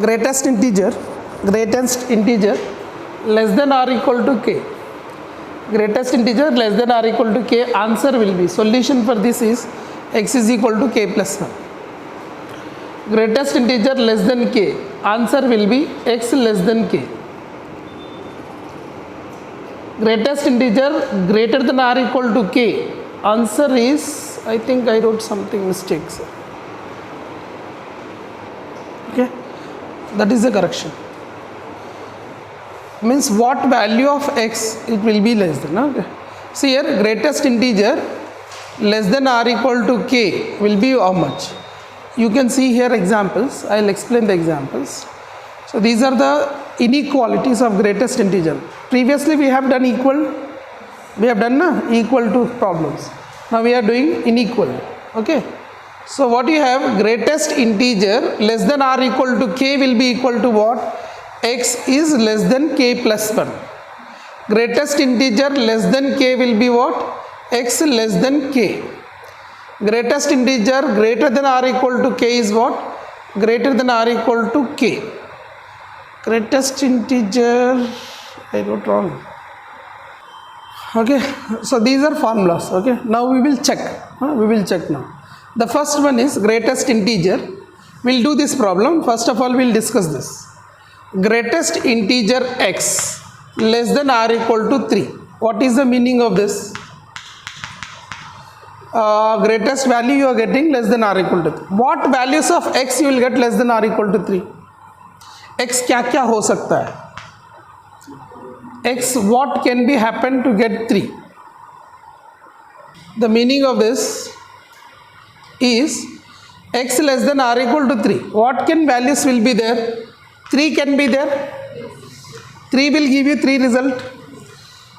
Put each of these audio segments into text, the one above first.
greatest integer less than or equal to k. Greatest integer less than or equal to k, answer will be, solution for this is x is equal to k plus 1. Greatest integer less than k, answer will be x less than k. Greatest integer greater than or equal to k, answer is, I think I wrote something mistakes. Okay, that is the correction. Means what value of x it will be less than. Okay, see here, greatest integer less than or equal to k will be how much? You can see here examples. I will explain the examples. So these are the inequalities of greatest integer. Previously we have done equal, equal to problems. Now we are doing unequal. Okay, so what you have, greatest integer less than or equal to k will be equal to what? X is less than k plus 1. Greatest integer less than k will be what? X less than k. Greatest integer greater than or equal to k is what? Greater than or equal to k. Greatest integer, I wrote wrong. Okay, so these are formulas. Okay, now we will check. Now. The first one is greatest integer. We'll do this problem. First of all, we'll discuss this. Greatest integer x less than or equal to 3. What is the meaning of this? Greatest value you are getting less than or equal to 3. What values of x you will get less than or equal to 3? x क्या क्या हो सकता है? X what can be happen to get 3? The meaning of this is x less than or equal to 3. What can values will be there? 3 can be there. 3 will give you 3 result.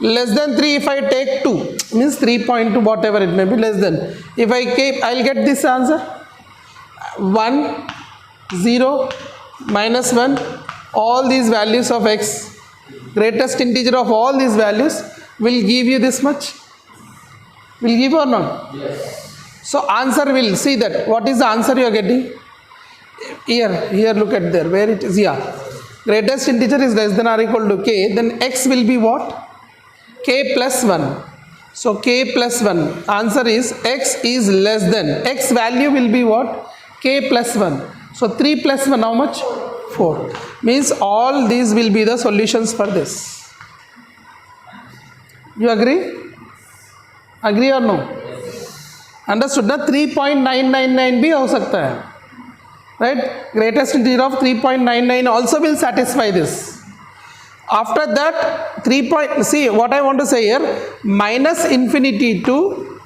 Less than 3 if I take 2 means 3.2 whatever it may be less than. If I keep, I will get this answer 1, 0, minus 1. All these values of x, greatest integer of all these values will give you this much. Will give or not? Yes. So answer will, see that what is the answer you are getting? Here look at there where it is. Yeah, greatest integer is less than or equal to k, then x will be what? K plus 1. So k plus 1, answer is x is less than, x value will be what? K plus 1. So 3 plus 1 how much? 4. Means all these will be the solutions for this. You agree? Agree or no? Understood ना? 3.999 भी हो सकता है. Right? Greatest integer of 3.99 also will satisfy this. After that, see what I want to say here, minus infinity to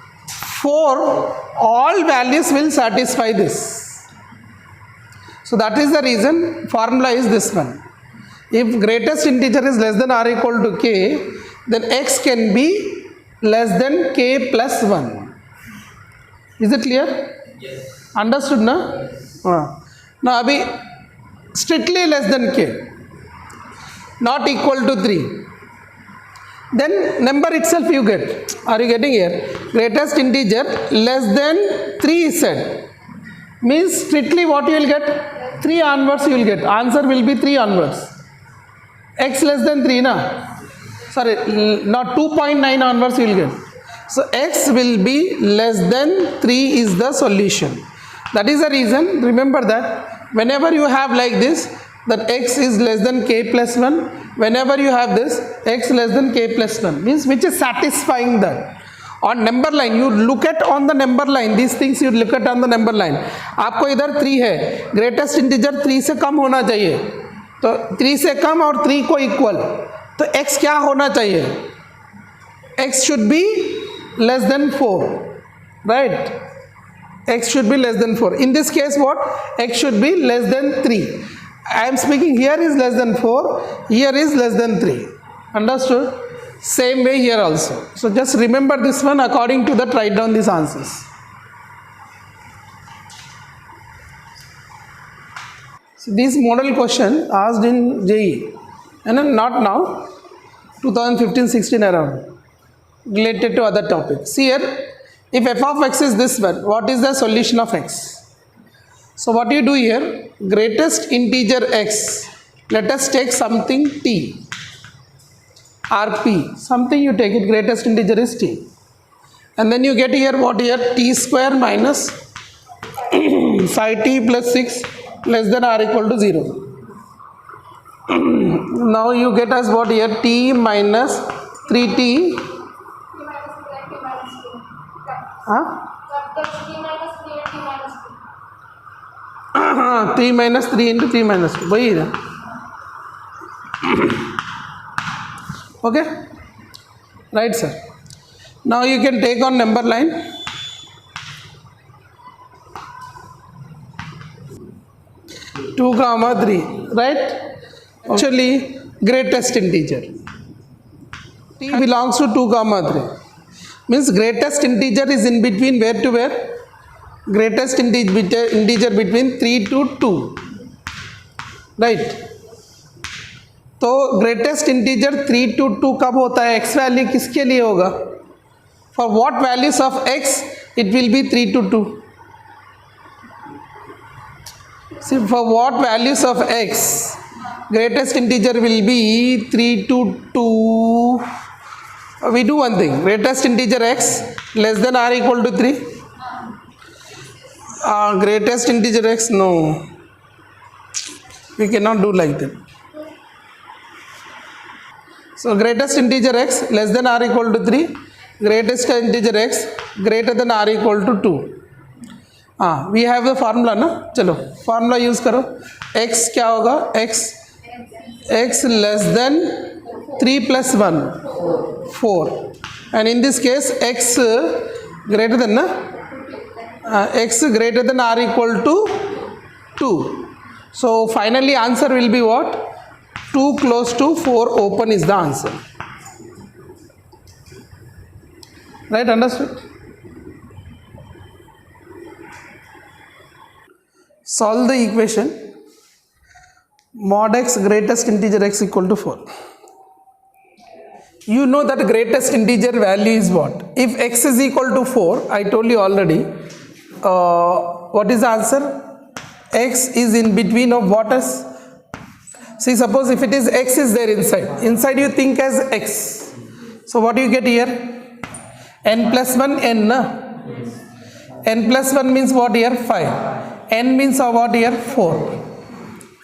4, all values will satisfy this. So that is the reason formula is this one. If greatest integer is less than or equal to k, then x can be less than k plus 1. Is it clear? Yes. Understood na? Now abhi strictly less than k, not equal to 3, then number itself you get. Are you getting here? Greatest integer less than 3 is said, means strictly what you will get? 3 onwards you will get. Answer will be 3 onwards. X less than 3 na? Sorry, not 2.9 onwards you will get. So x will be less than 3 is the solution. That is the reason, remember that whenever you have like this, that x is less than k plus 1, whenever you have this, x less than k plus 1, means which is satisfying that. On number line, you look at on the number line, these things you look at on the number line. आपको इधर 3 है, greatest integer 3 से कम होना चाहिए, तो 3 से कम और 3 को equal, तो x क्या होना चाहिए? x should be less than 4, right? X should be less than 4. In this case what? X should be less than 3. I am speaking here is less than 4, here is less than 3. Understood? Same way here also. So just remember this one, according to that write down these answers. So this model question asked in JEE, and not now, 2015-16 around, related to other topics. See here, if f of x is this one, what is the solution of x? So what you do here, greatest integer x, let us take something t, rp, something you take it, greatest integer is t, and then you get here what here, t square minus 5t plus 6 less than or equal to 0. Now you get as what here, t minus 3t, huh? 3 minus 3 into 3 minus 2, वही है. Okay, right sir. Now you can take on number line. Two comma 3, right? Actually greatest integer t belongs to 2 comma 3, means greatest integer is in between where to where, greatest integer between 3 to 2, right? तो greatest integer 3 to 2 कब होता है, x value किसके लिए होगा, for what values of x it will be 3 to 2. See, for what values of x greatest integer will be 3 to 2. We do one thing, greatest integer x less than or equal to 3. Greatest integer x, no, we cannot do like that. So greatest integer x less than or equal to 3, greatest integer x greater than or equal to 2. We have the formula ना, चलो formula use करो, x क्या होगा, x less than 3 plus 1 4, and in this case x greater than x greater than or equal to 2. So finally answer will be what, 2 close to 4 open is the answer, right? Understood? Solve the equation mod x greatest integer x equal to 4. You know that greatest integer value is what? If x is equal to 4, I told you already, what is the answer? X is in between of what is? See, suppose if it is x is there inside you think as x. So what do you get here? N plus 1 n, na? N plus 1 means what here? 5. N means what here? 4,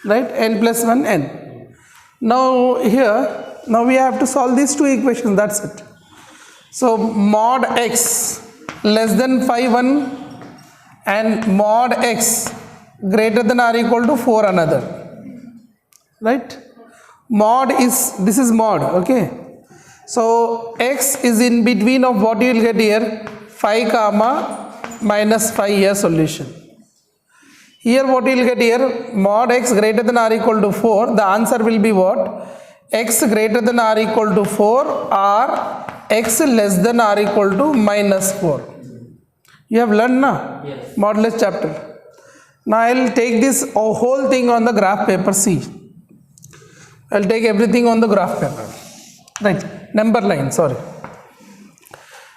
right? N plus 1 n. Now here, now we have to solve these two equations, that's it. So mod x less than 5 1 and mod x greater than or equal to 4 another, right? Mod is, this is mod, okay? So x is in between of what you will get here, 5 comma minus 5 here solution. Here what you will get here, mod x greater than or equal to 4, the answer will be what? X greater than or equal to 4 or x less than or equal to minus 4. You have learned na? Yes. Modulus chapter. Now I will take this whole thing on the graph paper C. I will take everything on the graph paper. Right, number line, sorry.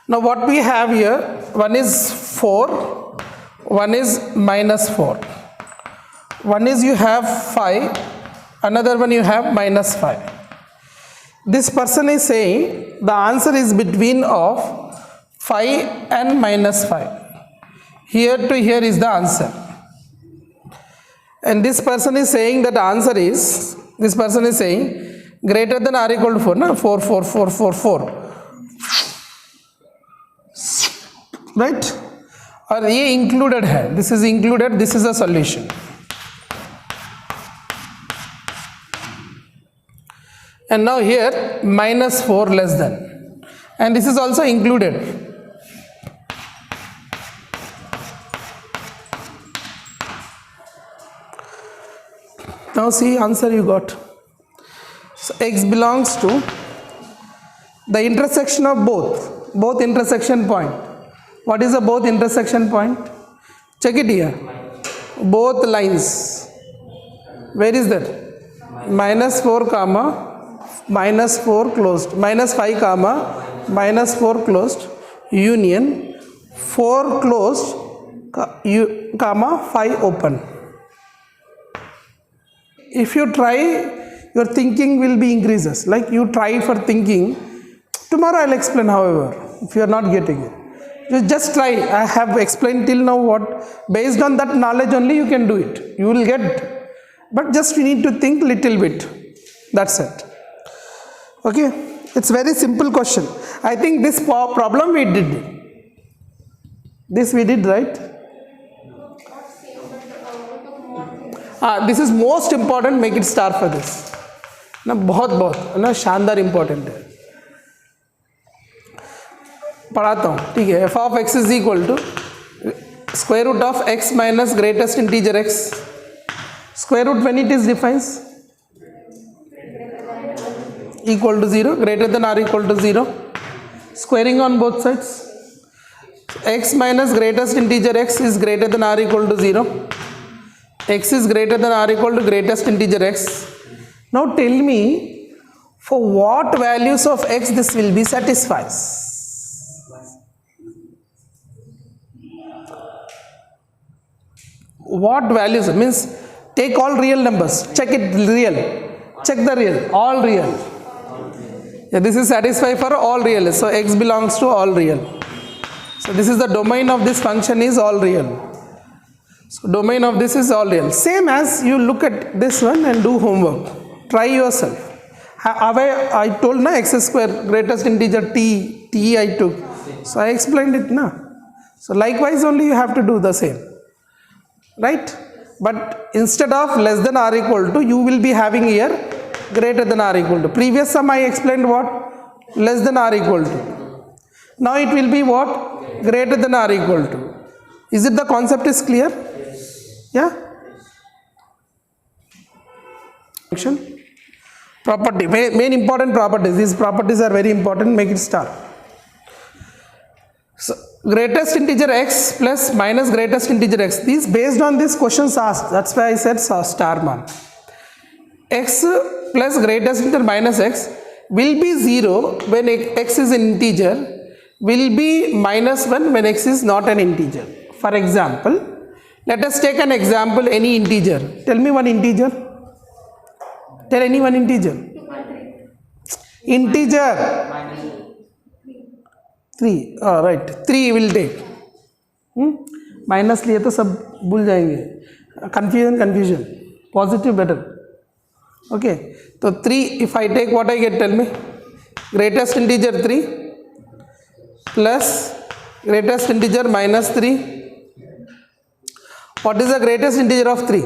Now what we have here, one is 4, one is minus 4. One is you have 5, another one you have minus 5. This person is saying the answer is between of 5 and minus 5. Here to here is the answer. And this person is saying that answer is, this person is saying greater than or equal to 4, na? 4, 4, 4, 4, 4. Right? और ये included है, this is included, this is a solution. And now here minus 4 less than, and this is also included. Now see answer you got. So x belongs to the intersection of both intersection point. What is the both intersection point? Check it here. Both lines. Where is that? Minus 4 comma minus 4 closed, minus 5 comma minus 4 closed, union 4 closed comma 5 open. if you try, your thinking will be increases. Like you try for thinking, tomorrow I'll explain. However, if you are not getting it, you just try. I have explained till now what, based on that knowledge only you can do it, you will get, but just you need to think little bit, that's it. Okay, it's very simple question. I think this problem we did, this we did, right? This is most important, make it star for this ना, बहुत ना शानदार important है. पढ़ाता हूँ, ठीक है. F of x is equal to square root of x minus greatest integer x. Square root when it is defines equal to 0, greater than or equal to 0, squaring on both sides. X minus greatest integer x is greater than or equal to 0. X is greater than or equal to greatest integer x. Now tell me, for what values of x this will be satisfies? What values means, take all real numbers, check it real, check the real, all real. Yeah, this is satisfied for all real, so x belongs to all real. So this is the domain of this function is all real. So domain of this is all real. Same as you look at this one and do homework. Try yourself. I told na x square greatest integer t I took. So I explained it na. So likewise only you have to do the same. Right? But instead of less than or equal to, you will be having here greater than or equal to. Previous sum I explained what? Less than or equal to. Now it will be what? Greater than or equal to. Is it the concept is clear? Yeah? Function. Property. Main important properties. These properties are very important. Make it star. So, greatest integer x plus minus greatest integer x. These based on these questions asked. That's why I said star mark. X plus greatest integer minus x will be 0 when x is an integer, will be minus 1 when x is not an integer. For example, let us take an example, any integer. Tell me one integer. Tell any one integer. Integer. 3. Oh, right. 3 will take. Minus लिए तो सब भूल जाएंगे. Confusion. Positive better. Okay, so 3, if I take what I get, tell me. Greatest integer 3 plus greatest integer minus 3. What is the greatest integer of 3?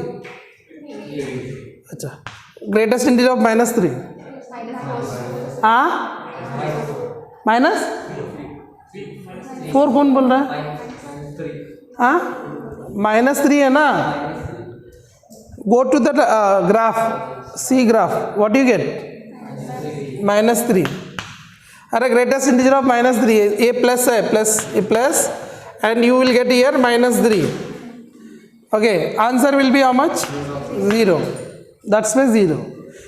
Achha. Greatest integer of minus 3? Minus? 4 कौन बोल रहा है? Minus 3 है ना? Go to the graph. C graph, what do you get? Minus 3. Are greatest integer of minus 3, a plus, and you will get here minus 3. Okay, answer will be how much? 0. That's why 0.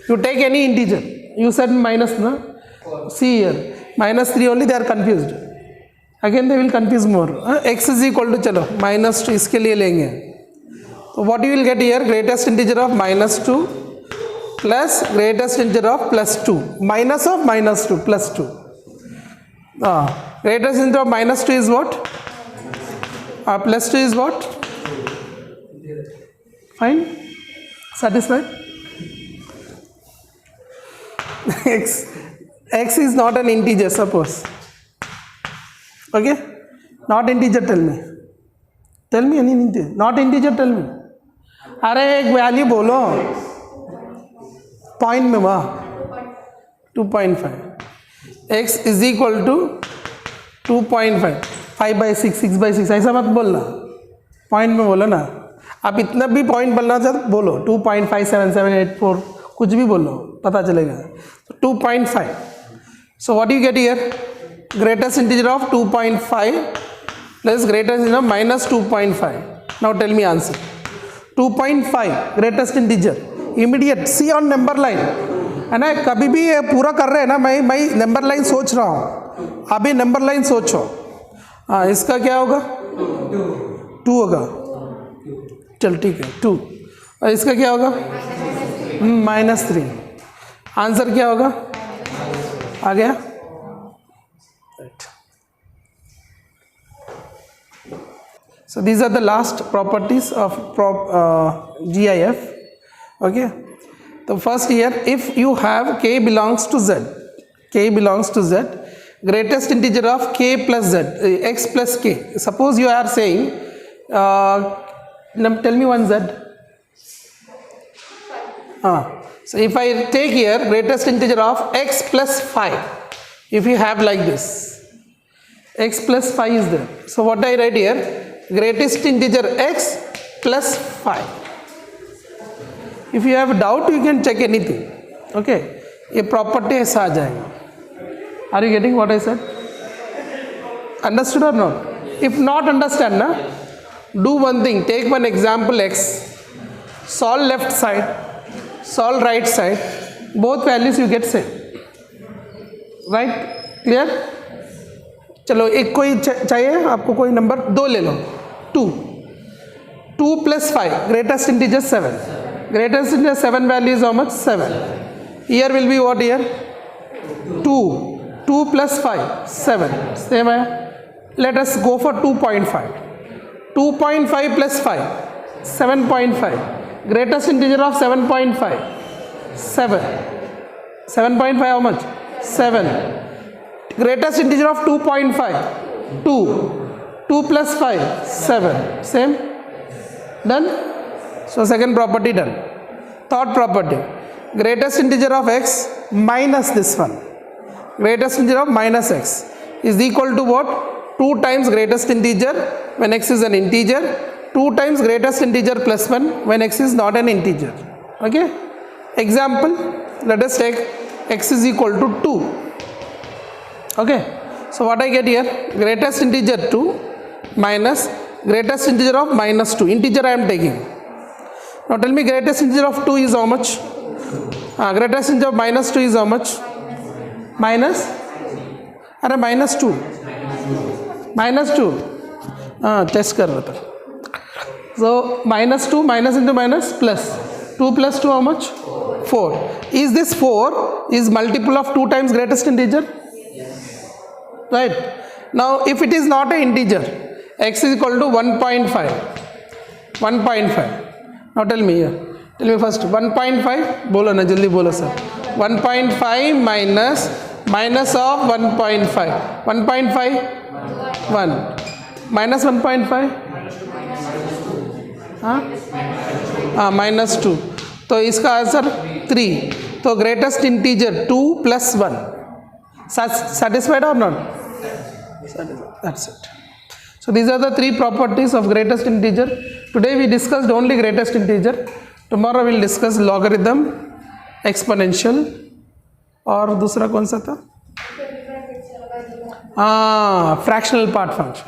You take any integer. You said minus, no? See here, minus 3 only, they are confused. Again they will confuse more. X is equal to, chalo, minus 2, iske liye lenge. So what you will get here? Greatest integer of minus 2 plus greatest integer of plus 2. Minus of minus 2 plus 2. Greatest integer of minus 2 is what? Plus 2 is what? Fine? Satisfied? X is not an integer, suppose. Okay? Not integer, tell me. Tell me any integer. Not integer, tell me. अरे एक value बोलो point में वाह 2.5 x is equal to 2.5 5/6 6/6 ऐसा मत बोलना point में बोलो ना आप इतना भी पॉइंट बोलना चाहते बोलो 2.57784 कुछ भी बोलो पता चलेगा 2.5 so what you get here greatest integer of 2.5 plus greatest integer of minus 2.5 now tell me answer 2.5 greatest integer immediate see on number line है ना कभी भी ये पूरा कर रहे हैं ना मैं नंबर लाइन सोच रहा हूँ अभी नंबर लाइन सोचो हाँ इसका क्या होगा 2 होगा चल ठीक है 2 और इसका क्या होगा -3. आंसर क्या होगा? आ गया? Right. So these are the last properties of GIF. Okay. So first here, if you have k belongs to z, greatest integer of k plus z, x plus k. Suppose you are saying, now tell me one z. So if I take here greatest integer of x plus 5, if you have like this, x plus 5 is there. So what I write here, greatest integer x plus 5. If you have doubt, you can check anything. Okay, ये property ऐसा आ जाएगा. Are you getting what I said? Understood or not? If not understand, na, do one thing. Take one example x, solve left side, solve right side. Both values you get same. Right? Clear? चलो एक कोई चाहिए आपको, कोई number 2 ले लो. 2 plus 5, greatest integer 7. Greatest integer 7 value is how much? 7. Here will be what here? 2 plus 5, 7. Same hai. Let us go for 2.5. 2.5 plus 5, 7.5. Greatest integer of 7.5, 7. 7.5 how much? 7. Greatest integer of 2.5, 2. 2 plus 5, 7. Same. Done. So second property done. Third property, greatest integer of x minus this one. Greatest integer of minus x is equal to what? 2 times greatest integer when x is an integer, 2 times greatest integer plus 1 when x is not an integer. Okay. Example, let us take x is equal to 2. Okay. So what I get here? Greatest integer 2 minus greatest integer of minus 2. Integer I am taking. Now tell me greatest integer of 2 is how much? Greatest integer of minus 2 is how much? Minus 2. Minus 2. Test कर रहा था. So minus 2, minus into minus, plus 2 plus 2 how much? 4. Is this 4 is multiple of 2 times greatest integer? Right. Now if it is not an integer, x is equal to 1.5. 1.5. Now tell me here. Tell me first 1.5. बोलो ना जल्दी बोलो sir. 1.5 minus of 1.5. 1.5 1 minus 1.5 minus 2. तो इसका answer 3. तो greatest integer 2 plus 1. Satisfied or not? That's it. So these are the 3 properties of greatest integer. Today we discussed only greatest integer. Tomorrow we will discuss logarithm, exponential और दूसरा कौन सा था? Fractional part function.